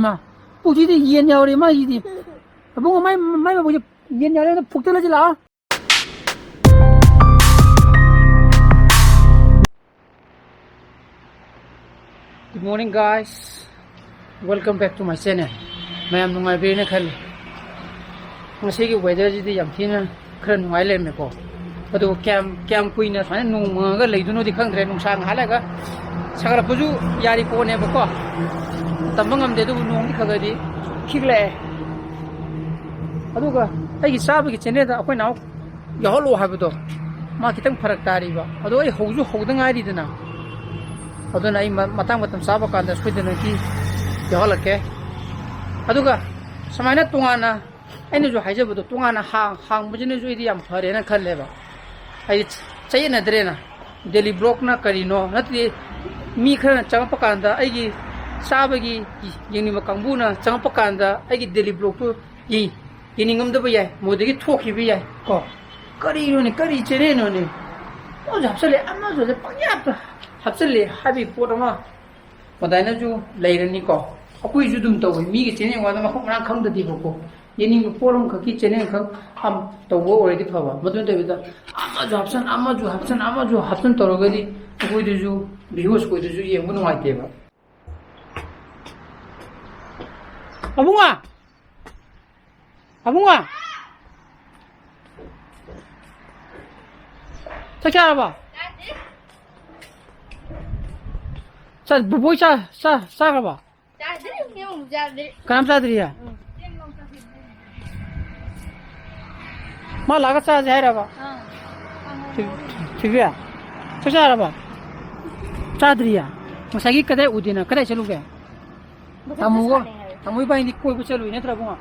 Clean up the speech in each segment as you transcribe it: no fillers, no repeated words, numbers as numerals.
Emma, Puji the yen yori ma yidi. Abong my yen yori putela jila. Good morning guys. Welcome back to my channel. Mayam nungai bina khal. Ngasi ki weather ji yam thina khar nungai le me ko. Ado cam kui na thane nung ma ga leidu no di khang thre nung sang hala ga. Sagara puju yari ko ne ba ko. Tambangam de du nung di khaga di khigle. Ado ga ai gi sabu gi chene da akoi naw yaholo ha ba do. Ma kitang pharak tari ba. Ado ai hoju hodang ai ri dana. Adun ay matang saba kanda swede na ki yahalake aduga samana tungana aina jo haije bodo tungana hang bujine jo idi yam phare na khalle ba ai chaye na dre na daily block na karino natli mi khana chang pakanda ai gi saba gi yengni ma kangbu na chang pakanda ai gi daily block to yi yiningam da ba yai mode gi thokhi bi yai ko kari no ne kari chere no ne o japsale amma jo de panyap 합슬리 합이 보더마 뭐다이나 주 레이르니까 아쿠이 주둠 또 미게 제네 와도 막 hom랑 강도 디고 얘닝 포럼 거기 제네 강함 또고 오래디 봐봐 뭐든 되다 아마주 합선 떨어거디 아쿠이도 주 비호스 고이도 주 예문은 와이테 봐 아붕아 저기 알아봐 자, 뭐 싸가봐. 감사드리야. 마 나가 싸지 해라봐. 저기야. 저기 알아봐. 싸드리야. 뭐 사기 그대 우디나 그래 저루게. tamu iba hindi koy bachalo ine tra bunga.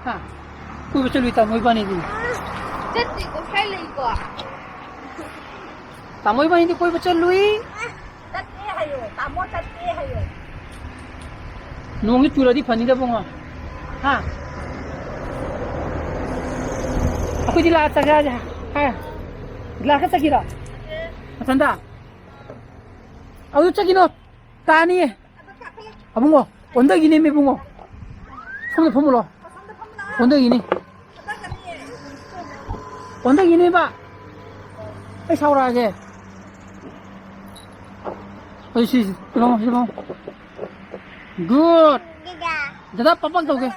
Ha. Koy bachalo tamu iba hindi. Chatti ko khaile ko. Tamu iba hindi koy bachalo Tamo tatti hayo. Nungi chula di pani da bunga. Ha. Aku di la saja aja. Ha. La ka sakira. Atanda. Au chakino tani. Abungo. Onda gini me bungo. 손에 포물어. onda gini. onda gini ba. Ai saura aja. Oishi, hilang. Good. Dada papak tau ke?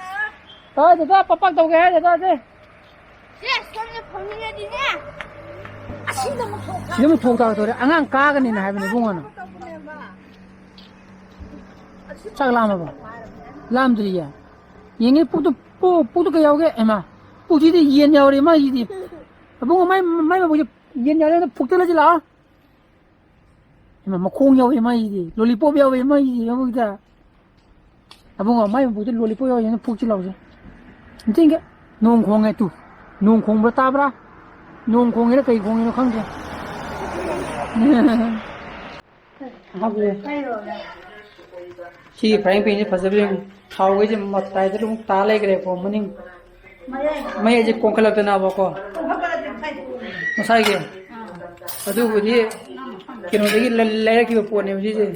Dada papak tau ke? Dada aja. Yes, 손에 범인이 어디냐? Siapa mau tahu tu? Angang kagan ini hai bini bunga na. Cak lama ba? Lam tu dia. Yang ini putu kaya oke, emma. Putu dia yen jauh ni mah ini. Bunga mai putu yen jauh ni putu lagi lah. Emma kong jauh ni mah ini. Lollipop jauh ni mah ini. Kamu kita. Bunga mai putu lollipop jauh ni putu lah je. Nanti ke? Nong kong itu. Nong kong bertabrak. Nong kong ini kaya kong ini kang je. Apa? Si Frank ini pasal ni, tahu je mata itu lu talai kere ko, mending, maya je kong kalau tu na bako, masai ke, aduh dia, kira lagi lelaki kita puan ni je,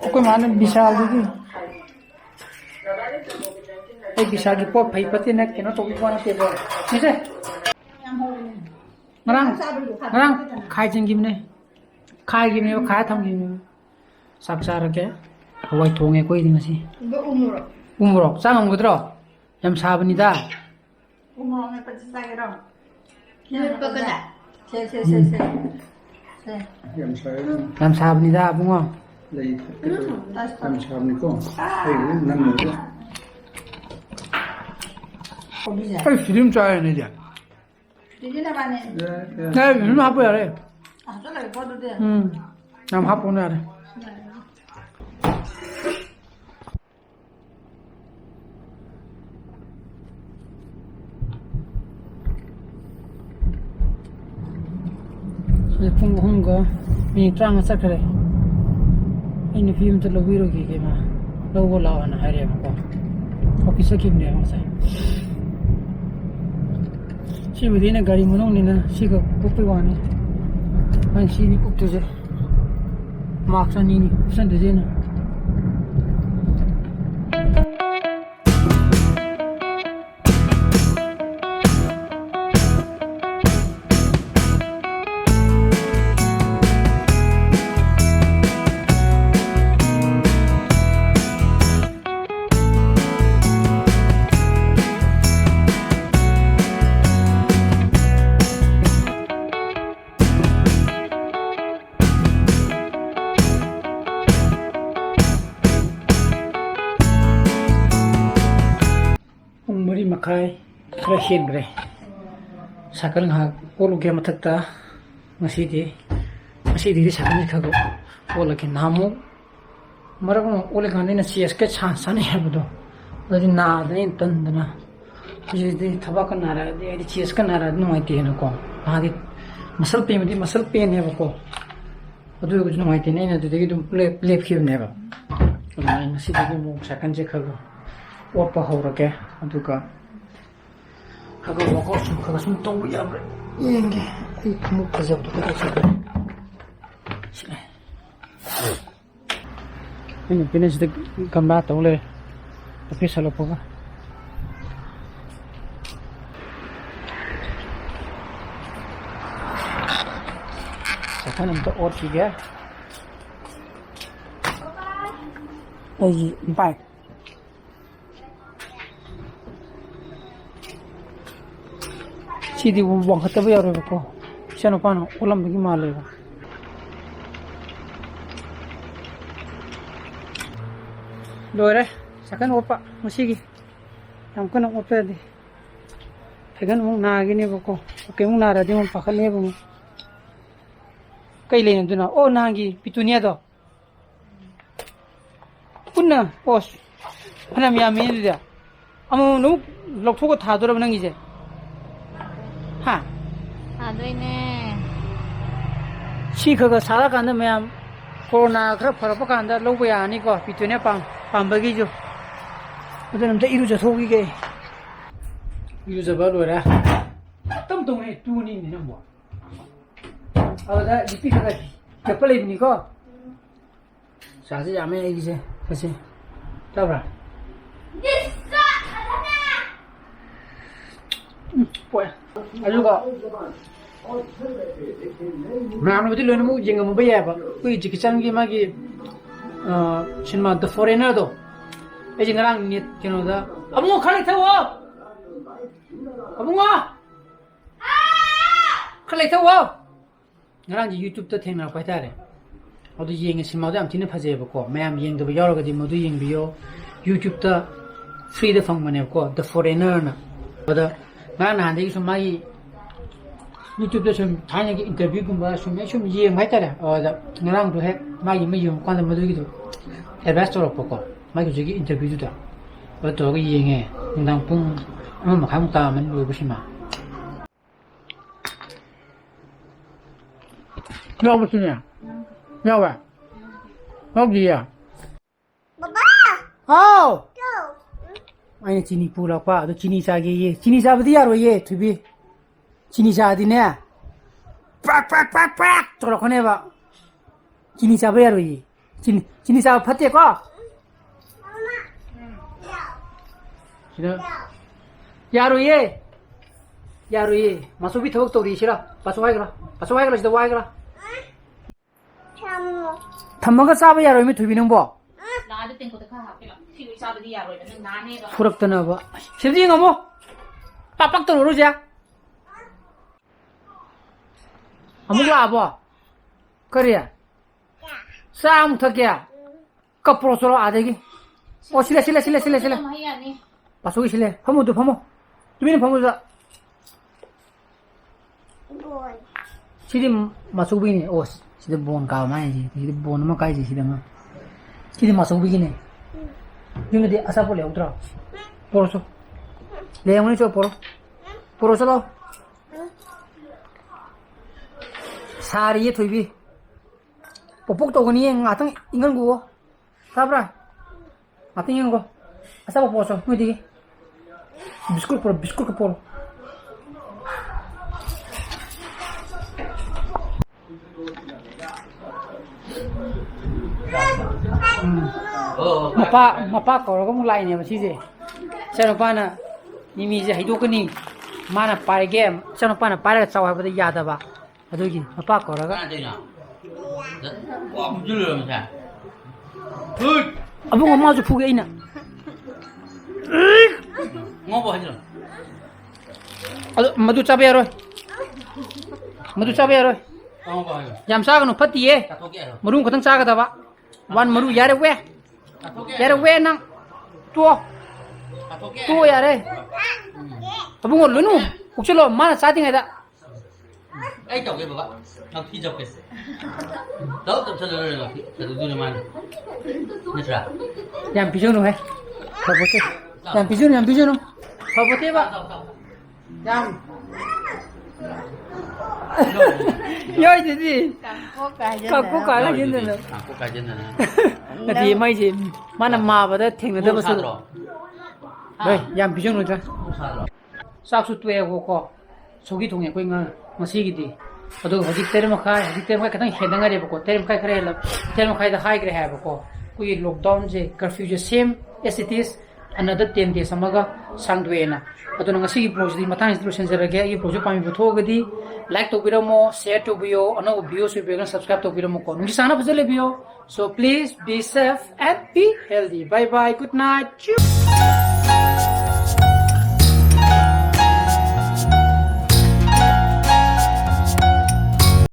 kau mana bisa lagi, bisa lagi pop, hai pati nak kena topi puan ke bo, ni je. Ngarang khai chen gimne khai tham gimne sak sar ke hawai thonge koi ding si umro changam gudro yam sabani da umro me pachi sagero yam sabani da bungo yam sabani ko ai nan mo ai film chaya ne ja Jadi apa ni? nah film apa ya re Ada lagi foto dia. nam apa ne re phung hung go mi trang sa kare in film to lo biro ki ke ma lo go la na hare ko office ki ne ma sa si within a gari monong ni na si ko pupi wani an si ni pup to je mark sa ni san de na makai kira hin gre sakal ha polu ge mathakta masih di sakal ni khago ola ke namu marang ole gani na cs ke chance ani habdo adi na dai tandana jadi thaba ka nara di cs ka nara no ai te na ko adi masal pe ne ba ko adu ko no ai te ne na de gi dum play khiu ne ba na masih di mo sakal je khago opa hawrake aduga kaga wako sum kaga sum tong ya bre yenge ai mu kaza to kaga sa ini finish de kamla tole tapi salo poga sekarang untuk or tiga ai empat Sidi wong kata bayar ko. Siya paano ulam bagi malay ko. Lore, sakan opa musigi. Tam ko nang opa di. Tagan mong nagi ni ko. Okay mong nara di mong pakal ni mo. Kailan doon na? Oh nagi pitunya do. Punna pos. Hanam yamin dia. Amo no lokso ko thadora nang ije. 하. 다되네. 시커가 살아가는 면 코로나 그래 벌어버 간다 로고야 아니고 비트네 밤በ기죠. 어제는 또 이루저 속이게 이루저 벌어라. 똥똥에 두니 있는 뭐. 아다 리피가 접벌이니까 사실 야매 이제 사실 잡아. 뭐야? 아주가 나는 어디 로는 뭐 징가 뭐 봐야 봐. 그 지키창기 막이 신마 더 포레너도 이 징가랑 니 걔노다 아무 칼리 타워 아무가 칼리 타워 나랑 이 유튜브 때 태나 봐야래 어디 얘기 신마도 안 티네 파제 보고 매암 얘기도 여러 가지 모두 얘기비요 유튜브 때 프리드 방문해 보고 더 포레너나 보다 나는 안 되기 좀 많이 유튜브에 좀 다양하게 인터뷰가 좀 이해했다래. 나랑도 해 많이 뭐 관계 모두기도 에베스토로 보고 많이 저기 인터뷰도 어떻게 이해해? 난 뽕, 아무 감도 안 왜 보시마. 여보세요. 여보. 여기야. Baba. 아우. 아니 진이 불라파 너 진이 사게 진이 사버디 야로 예 투비 진이 사디네 빡빡빡빡 저러거네 봐 진이 사버 야로 예 진이 사 파테 거 싫어 야로 예 마소비 더욱 또리 싫어 빠서 와이그라 진짜 와이그라 탐마가 사버 야로 이미 투비는 뭐 나도 땡고 다 하게라. 시위 사들이 야로 이러면 나네가. 부럽더나 봐. 실지 너무 빡빡 떨어오르자. 아무가 아버. 그래. 싸움 터게야. 거꾸로 서로 아대기. 실례. 하야니. 마속이 실례. 파모도 파모. 주민은 파모다. 시디 마속이네. 오, 시디 본 가마야지. 시디 본만 가야지 시디만. 시디 마속이네. Yung di asa po leong tra. Poroso. Leong ni so poroso lo. Sari ye thoibi. Popok to gani yang atang ingan go. Sabra. Atang ingan go. Asa po poroso. Mo di. Biskut ka poro. mapa ko ko mulai ne masi je chano pana ni mi je haidu kani mana pare game chano pana pare chaw ha ba ya da ba adu gi mapa ko ra ga abu ngoma ju phuge ina ngobo hajro adu madu chabe ro ngobo hajro jam sa ga no phati ye marum khatang cha ga da ba wan maru yare we nang to 또 야래. 아붕어 르누. 혹시로 마나 사딩에다. Ai chọc cái bà Ngọc Thi chọc cái đó tập cho nó là tôi đi mà nhất là 양 비전노 해. 가보세. 양 비전노 양 비전노. 가보세 봐. 양. 야 이제지. 갖고 가라 했는데. 갖고 가지는 어디 마이지 마나 마바다 탱는데 벌써. 네, 양 비전노자. 싹수 뚜에고 속이 통해 거인가 머시기디. 어도 허직 때리면 가장 해당하리 보고 때리면 그래 때리면 가이다 하이 그래 해 보고 그 록다운 제 curfew same as it is another 10 days amaga sangduena aduna ngasi project matang instruction jarage i project pami buthogadi like to biramo share to bio ano view so be subscribe to biramo ko ngi sana bajale bio so please be safe and be healthy bye bye good night.